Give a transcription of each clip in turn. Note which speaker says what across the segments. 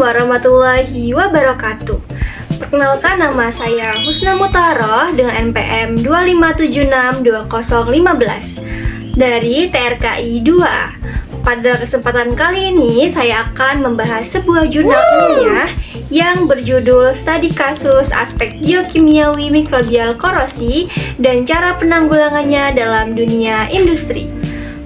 Speaker 1: warahmatullahi wabarakatuh. Perkenalkan, nama saya Husna Mutaroh dengan NPM 257620015 dari TRKI 2A. Pada kesempatan kali ini saya akan membahas sebuah jurnal ilmiah yang berjudul Studi Kasus Aspek Biokimiawi Mikrobial Korosi dan Cara Penanggulangannya dalam Dunia Industri.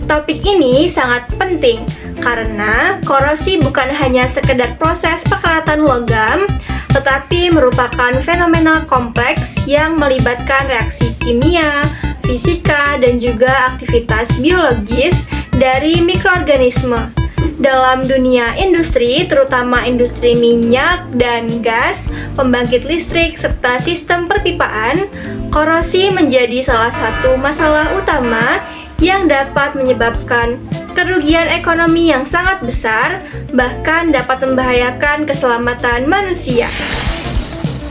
Speaker 1: Topik ini sangat penting karena korosi bukan hanya sekedar proses pekaratan logam, tetapi merupakan fenomena kompleks yang melibatkan reaksi kimia, fisika, dan juga aktivitas biologis dari mikroorganisme. Dalam dunia industri, terutama industri minyak dan gas, pembangkit listrik, serta sistem perpipaan, korosi menjadi salah satu masalah utama yang dapat menyebabkan kerugian ekonomi yang sangat besar, bahkan dapat membahayakan keselamatan manusia.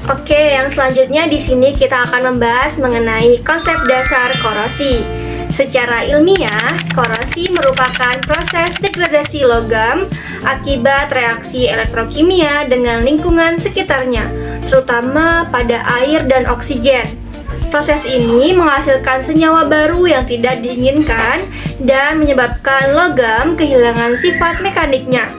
Speaker 1: Oke, yang selanjutnya di sini kita akan membahas mengenai konsep dasar korosi. Secara ilmiah, korosi merupakan proses degradasi logam akibat reaksi elektrokimia dengan lingkungan sekitarnya, terutama pada air dan oksigen. Proses ini menghasilkan senyawa baru yang tidak diinginkan dan menyebabkan logam kehilangan sifat mekaniknya.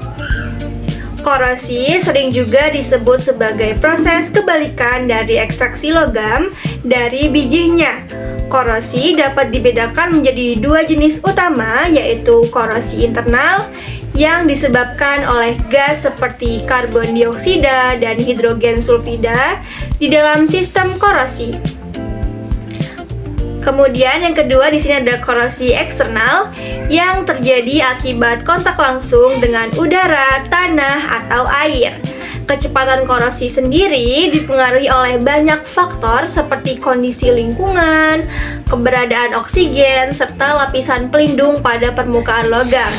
Speaker 1: Korosi sering juga disebut sebagai proses kebalikan dari ekstraksi logam dari bijinya. Korosi dapat dibedakan menjadi dua jenis utama, yaitu korosi internal yang disebabkan oleh gas seperti karbon dioksida dan hidrogen sulfida di dalam sistem korosi. Kemudian yang kedua di sini ada korosi eksternal yang terjadi akibat kontak langsung dengan udara, tanah, atau air. Kecepatan korosi sendiri dipengaruhi oleh banyak faktor seperti kondisi lingkungan, keberadaan oksigen, serta lapisan pelindung pada permukaan logam.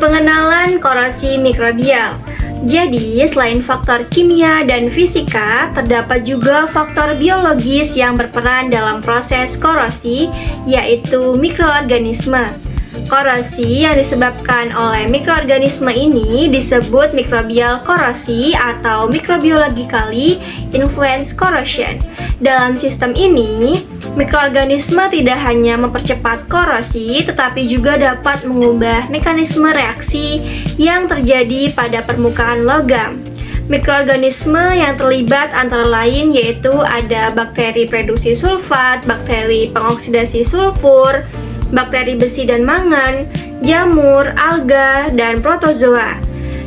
Speaker 1: Pengenalan korosi mikrobial. Jadi, selain faktor kimia dan fisika, terdapat juga faktor biologis yang berperan dalam proses korosi, yaitu mikroorganisme. Korosi yang disebabkan oleh mikroorganisme ini disebut microbial korosi atau microbiologically influenced corrosion. Dalam sistem ini, mikroorganisme tidak hanya mempercepat korosi, tetapi juga dapat mengubah mekanisme reaksi yang terjadi pada permukaan logam. Mikroorganisme yang terlibat antara lain yaitu ada bakteri produksi sulfat, bakteri pengoksidasi sulfur, bakteri besi dan mangan, jamur, alga, dan protozoa.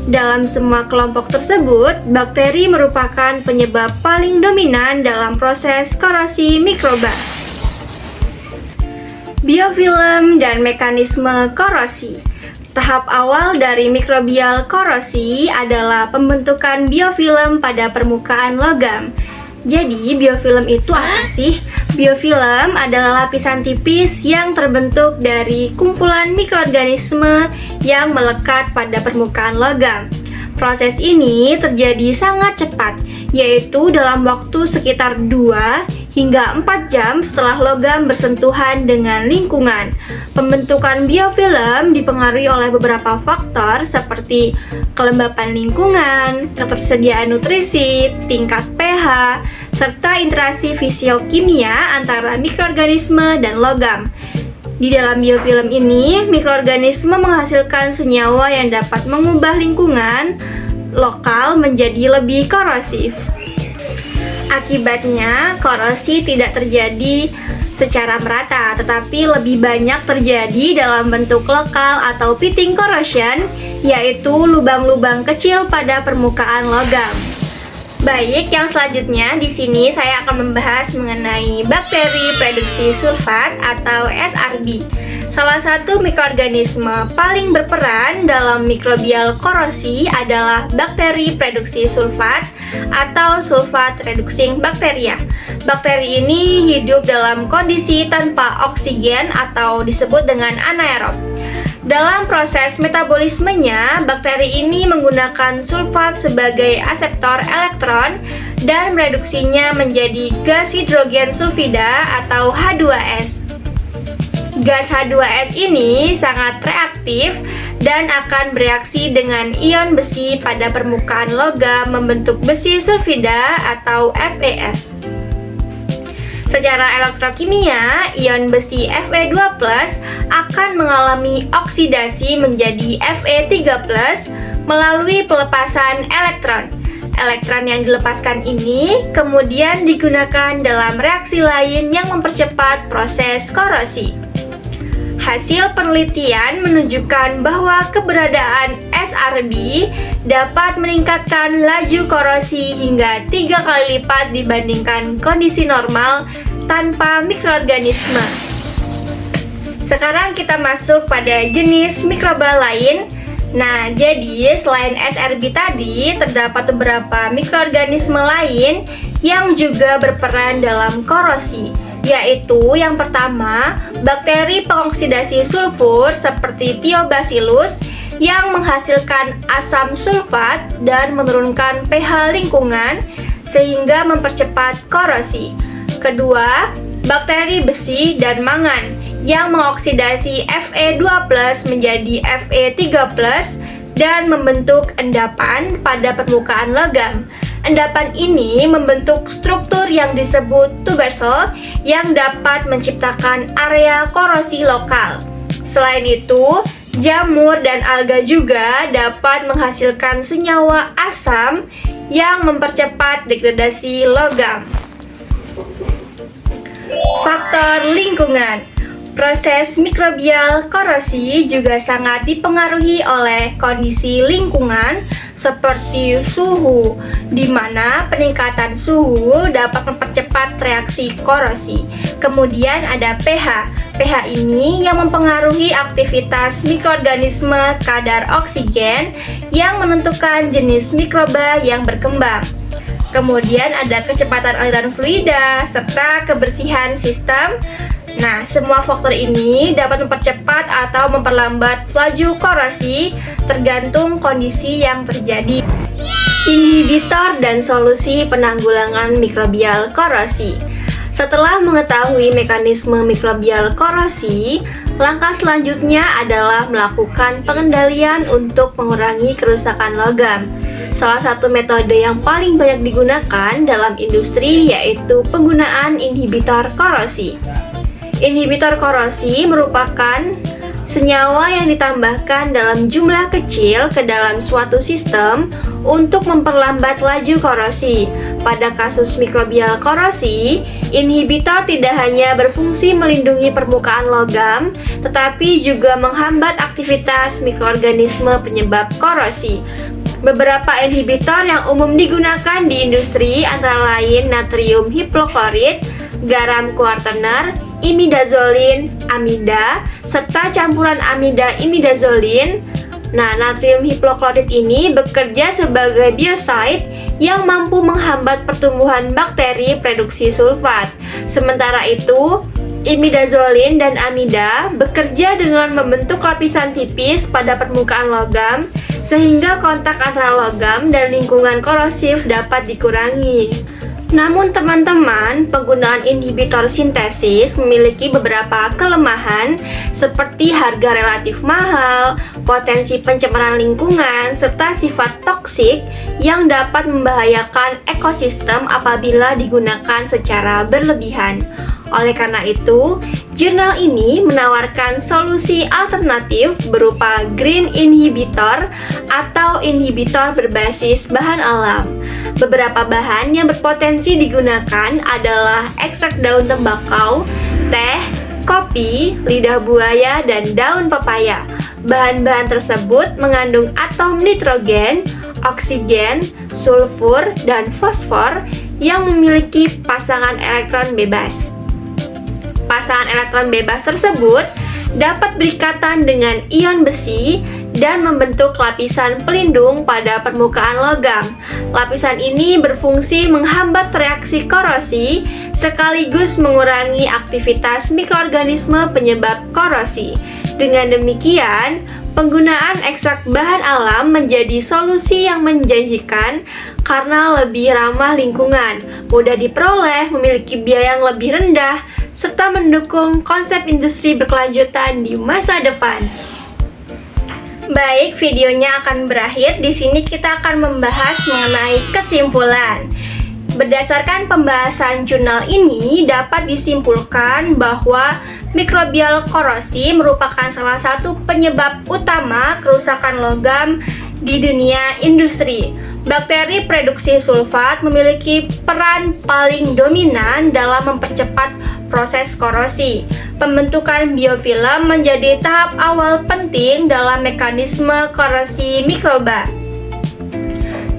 Speaker 1: Dalam semua kelompok tersebut, bakteri merupakan penyebab paling dominan dalam proses korosi mikroba. Biofilm dan mekanisme korosi. Tahap awal dari mikrobial korosi adalah pembentukan biofilm pada permukaan logam. Jadi, biofilm itu apa sih? Biofilm adalah lapisan tipis yang terbentuk dari kumpulan mikroorganisme yang melekat pada permukaan logam. Proses ini terjadi sangat cepat, yaitu dalam waktu sekitar 2 hingga 4 jam setelah logam bersentuhan dengan lingkungan. Pembentukan biofilm dipengaruhi oleh beberapa faktor seperti kelembapan lingkungan, ketersediaan nutrisi, tingkat pH, serta interaksi fisiokimia antara mikroorganisme dan logam. Di dalam biofilm ini, mikroorganisme menghasilkan senyawa yang dapat mengubah lingkungan lokal menjadi lebih korosif. Akibatnya, korosi tidak terjadi secara merata, tetapi lebih banyak terjadi dalam bentuk lokal atau pitting corrosion, yaitu lubang-lubang kecil pada permukaan logam. Baik, yang selanjutnya di sini saya akan membahas mengenai bakteri produksi sulfat atau SRB. Salah satu mikroorganisme paling berperan dalam mikrobial korosi adalah bakteri produksi sulfat atau sulfat reducing bacteria. Bakteri ini hidup dalam kondisi tanpa oksigen atau disebut dengan anaerob. Dalam proses metabolismenya, bakteri ini menggunakan sulfat sebagai aseptor elektron dan mereduksinya menjadi gas hidrogen sulfida atau H2S. Gas H2S ini sangat reaktif dan akan bereaksi dengan ion besi pada permukaan logam membentuk besi sulfida atau FeS. Secara elektrokimia, ion besi Fe2+ akan mengalami oksidasi menjadi Fe3+ melalui pelepasan elektron. Elektron yang dilepaskan ini kemudian digunakan dalam reaksi lain yang mempercepat proses korosi. Hasil penelitian menunjukkan bahwa keberadaan SRB dapat meningkatkan laju korosi hingga 3 kali lipat dibandingkan kondisi normal tanpa mikroorganisme. Sekarang kita masuk pada jenis mikroba lain. Nah, jadi selain SRB tadi, terdapat beberapa mikroorganisme lain yang juga berperan dalam korosi, yaitu yang pertama, bakteri pengoksidasi sulfur seperti Thiobacillus yang menghasilkan asam sulfat dan menurunkan pH lingkungan sehingga mempercepat korosi. Kedua, bakteri besi dan mangan yang mengoksidasi Fe2+ menjadi Fe3+ dan membentuk endapan pada permukaan logam. Endapan ini membentuk struktur yang disebut tubersel yang dapat menciptakan area korosi lokal. Selain itu, jamur dan alga juga dapat menghasilkan senyawa asam yang mempercepat degradasi logam. Faktor lingkungan. Proses mikrobial korosi juga sangat dipengaruhi oleh kondisi lingkungan seperti suhu, di mana peningkatan suhu dapat mempercepat reaksi korosi. Kemudian ada pH. pH ini yang mempengaruhi aktivitas mikroorganisme kadar oksigen yang menentukan jenis mikroba yang berkembang. Kemudian ada kecepatan aliran fluida serta kebersihan sistem. Nah, semua faktor ini dapat mempercepat atau memperlambat laju korosi tergantung kondisi yang terjadi. Inhibitor dan solusi penanggulangan mikrobial korosi. Setelah mengetahui mekanisme mikrobial korosi, langkah selanjutnya adalah melakukan pengendalian untuk mengurangi kerusakan logam. Salah satu metode yang paling banyak digunakan dalam industri yaitu penggunaan inhibitor korosi. Inhibitor korosi merupakan senyawa yang ditambahkan dalam jumlah kecil ke dalam suatu sistem untuk memperlambat laju korosi. Pada kasus mikrobial korosi, inhibitor tidak hanya berfungsi melindungi permukaan logam, tetapi juga menghambat aktivitas mikroorganisme penyebab korosi. Beberapa inhibitor yang umum digunakan di industri antara lain natrium hipoklorit, garam kuartener, imidazolin, amida, serta campuran amida imidazolin. Nah, natrium hipoklorit ini bekerja sebagai bioside yang mampu menghambat pertumbuhan bakteri produksi sulfat. Sementara itu, imidazolin dan amida bekerja dengan membentuk lapisan tipis pada permukaan logam sehingga kontak antara logam dan lingkungan korosif dapat dikurangi. Namun teman-teman, penggunaan inhibitor sintesis memiliki beberapa kelemahan seperti harga relatif mahal, potensi pencemaran lingkungan, serta sifat toksik yang dapat membahayakan ekosistem apabila digunakan secara berlebihan. Oleh karena itu, jurnal ini menawarkan solusi alternatif berupa green inhibitor atau inhibitor berbasis bahan alam. Beberapa bahan yang berpotensi digunakan adalah ekstrak daun tembakau, teh, kopi, lidah buaya, dan daun pepaya. Bahan-bahan tersebut mengandung atom nitrogen, oksigen, sulfur, dan fosfor yang memiliki pasangan elektron bebas. Pasangan elektron bebas tersebut dapat berikatan dengan ion besi dan membentuk lapisan pelindung pada permukaan logam. Lapisan ini berfungsi menghambat reaksi korosi sekaligus mengurangi aktivitas mikroorganisme penyebab korosi. Dengan demikian, penggunaan ekstrak bahan alam menjadi solusi yang menjanjikan karena lebih ramah lingkungan, mudah diperoleh, memiliki biaya yang lebih rendah, serta mendukung konsep industri berkelanjutan di masa depan. Baik, videonya akan berakhir. Di sini kita akan membahas mengenai kesimpulan. Berdasarkan pembahasan jurnal ini, dapat disimpulkan bahwa mikrobial korosi merupakan salah satu penyebab utama kerusakan logam di dunia industri. Bakteri produksi sulfat memiliki peran paling dominan dalam mempercepat proses korosi. Pembentukan biofilm menjadi tahap awal penting dalam mekanisme korosi mikroba.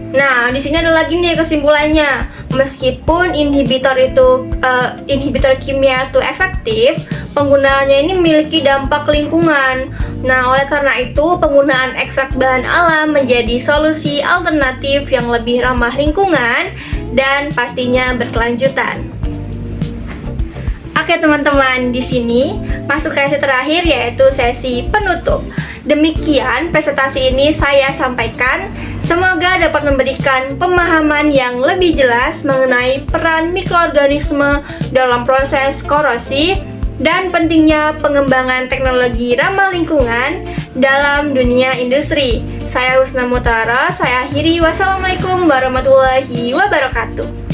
Speaker 1: Nah, di sini ada lagi nih kesimpulannya. Meskipun inhibitor kimia itu efektif, penggunaannya ini memiliki dampak lingkungan. Nah, oleh karena itu, penggunaan ekstrak bahan alam menjadi solusi alternatif yang lebih ramah lingkungan dan pastinya berkelanjutan. Oke teman-teman, di sini masuk ke sesi terakhir yaitu sesi penutup. Demikian presentasi ini saya sampaikan. Semoga dapat memberikan pemahaman yang lebih jelas mengenai peran mikroorganisme dalam proses korosi dan pentingnya pengembangan teknologi ramah lingkungan dalam dunia industri. Saya Husna Mutara, saya akhiri. Wassalamualaikum warahmatullahi wabarakatuh.